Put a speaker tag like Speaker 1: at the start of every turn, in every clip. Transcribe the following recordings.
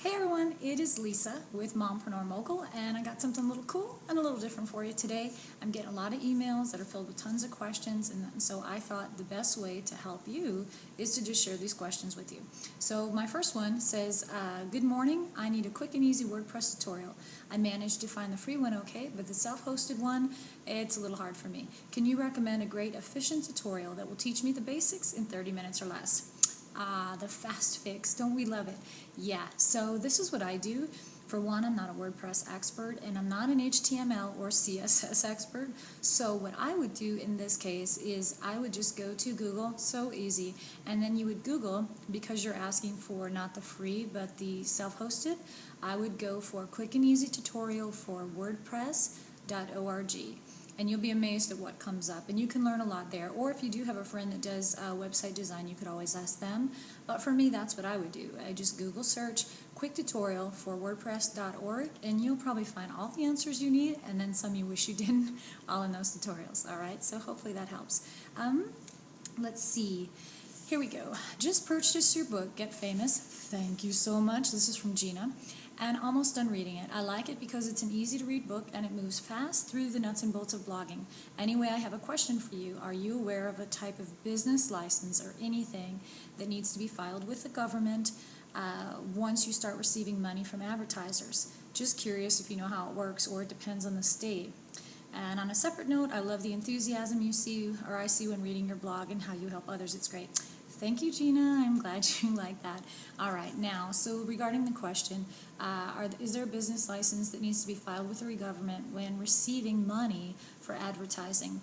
Speaker 1: Hey everyone, it is Lisa with Mompreneur Mogul, and I got something a little cool and a little different for you today. I'm getting a lot of emails that are filled with tons of questions, and so I thought the best way to help you is to just share these questions with you. So my first one says, good morning, I need a quick and easy WordPress tutorial. I managed to find the free one okay, but the self-hosted one, it's a little hard for me. Can you recommend a great efficient tutorial that will teach me the basics in 30 minutes or less? The fast fix. Don't we love it? Yeah, so this is what I do. For one, I'm not a WordPress expert, and I'm not an HTML or CSS expert. So what I would do in this case is I would just go to Google, so easy, and then you would Google, because you're asking for not the free, but the self-hosted, I would go for quick and easy tutorial for WordPress.org. And you'll be amazed at what comes up, and you can learn a lot there. Or if you do have a friend that does website design, you could always ask them. But for me, that's what I would do. I just Google search quick tutorial for WordPress.org, and you'll probably find all the answers you need, and then some you wish you didn't, all in those tutorials. All right, so hopefully that helps. Let's see. Here we go. Just purchased your book, Get Famous. Thank you so much. This is from Gina. And almost done reading it. I like it because it's an easy to read book and it moves fast through the nuts and bolts of blogging. Anyway, I have a question for you. Are you aware of a type of business license or anything that needs to be filed with the government once you start receiving money from advertisers? Just curious if you know how it works, or it depends on the state. And on a separate note, I love the enthusiasm you see, or I see, when reading your blog and how you help others. It's great. Thank you, Gina. I'm glad you like that. All right, now, so regarding the question, is there a business license that needs to be filed with the government when receiving money for advertising?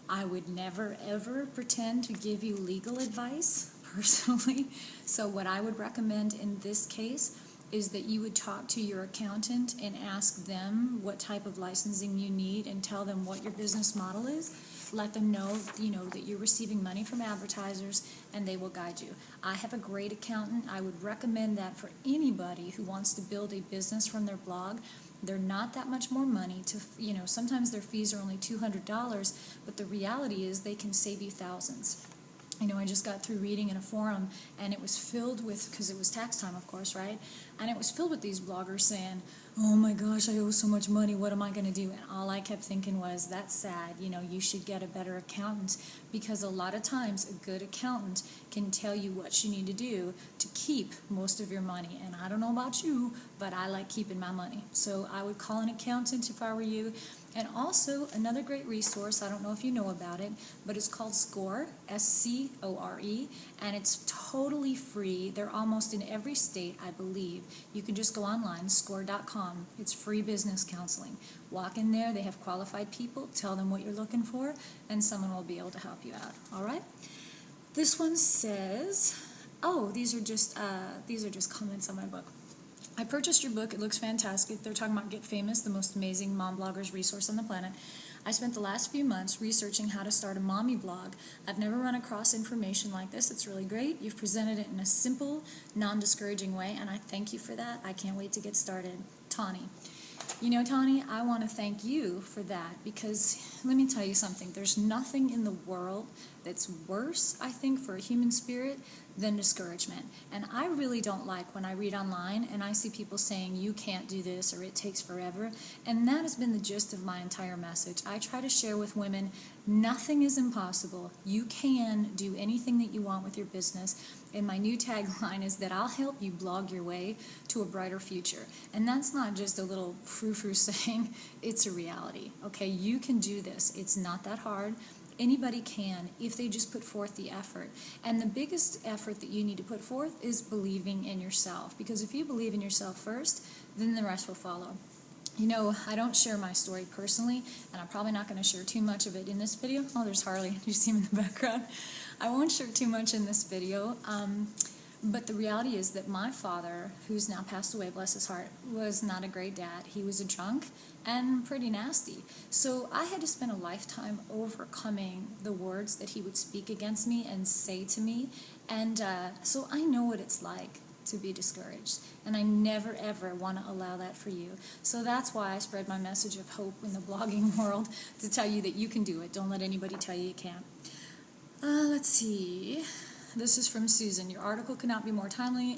Speaker 1: I would never, ever pretend to give you legal advice, personally. So what I would recommend in this case is that you would talk to your accountant and ask them what type of licensing you need and tell them what your business model is. Let them know, that you're receiving money from advertisers, and they will guide you. I have a great accountant. I would recommend that for anybody who wants to build a business from their blog. They're not that much more money to, sometimes their fees are only $200, but the reality is they can save you thousands. I just got through reading in a forum, and it was filled with, because it was tax time, of course, right? And it was filled with these bloggers saying, oh my gosh, I owe so much money, what am I going to do? And all I kept thinking was, that's sad, you should get a better accountant, because a lot of times a good accountant can tell you what you need to do to keep most of your money. And I don't know about you, but I like keeping my money. So I would call an accountant if I were you. And also, another great resource, I don't know if you know about it, but it's called SCORE, S-C-O-R-E, and it's totally free. They're almost in every state, I believe. You can just go online, score.com. It's free business counseling. Walk in there, they have qualified people, tell them what you're looking for, and someone will be able to help you out, all right? This one says, these are just comments on my book. I purchased your book. It looks fantastic. They're talking about Get Famous, the most amazing mom bloggers resource on the planet. I spent the last few months researching how to start a mommy blog. I've never run across information like this. It's really great. You've presented it in a simple, non-discouraging way, and I thank you for that. I can't wait to get started. Tawny. Tawny, I want to thank you for that, because let me tell you something. There's nothing in the world that's worse, I think, for a human spirit than discouragement. And I really don't like when I read online and I see people saying, you can't do this, or it takes forever. And that has been the gist of my entire message. I try to share with women, nothing is impossible. You can do anything that you want with your business. And my new tagline is that I'll help you blog your way to a brighter future. And that's not just a little frou-frou saying, it's a reality. Okay, you can do this. It's not that hard. Anybody can if they just put forth the effort. And the biggest effort that you need to put forth is believing in yourself. Because if you believe in yourself first, then the rest will follow. I don't share my story personally, and I'm probably not going to share too much of it in this video. Oh, there's Harley. You see him in the background. I won't share too much in this video, but the reality is that my father, who's now passed away, bless his heart, was not a great dad. He was a drunk and pretty nasty. So I had to spend a lifetime overcoming the words that he would speak against me and say to me, and so I know what it's like to be discouraged, and I never ever want to allow that for you. So that's why I spread my message of hope in the blogging world, to tell you that you can do it. Don't let anybody tell you you can't. Let's see. This is from Susan. Your article could not be more timely.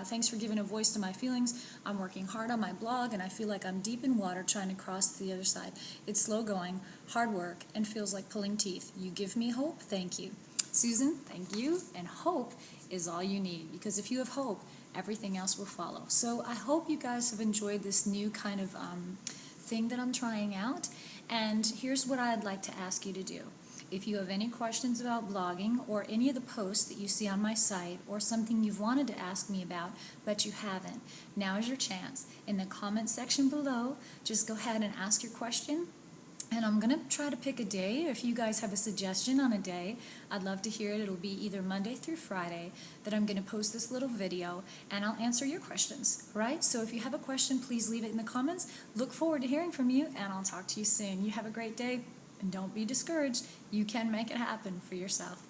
Speaker 1: Thanks for giving a voice to my feelings. I'm working hard on my blog, and I feel like I'm deep in water trying to cross to the other side. It's slow going, hard work, and feels like pulling teeth. You give me hope. Thank you. Susan, thank you. And hope is all you need, because if you have hope, everything else will follow. So I hope you guys have enjoyed this new kind of thing that I'm trying out. And here's what I'd like to ask you to do. If you have any questions about blogging or any of the posts that you see on my site or something you've wanted to ask me about but you haven't, now is your chance. In the comment section below, just go ahead and ask your question. And I'm going to try to pick a day. If you guys have a suggestion on a day, I'd love to hear it. It'll be either Monday through Friday that I'm going to post this little video, and I'll answer your questions, right? So if you have a question, please leave it in the comments. Look forward to hearing from you, and I'll talk to you soon. You have a great day, and don't be discouraged. You can make it happen for yourself.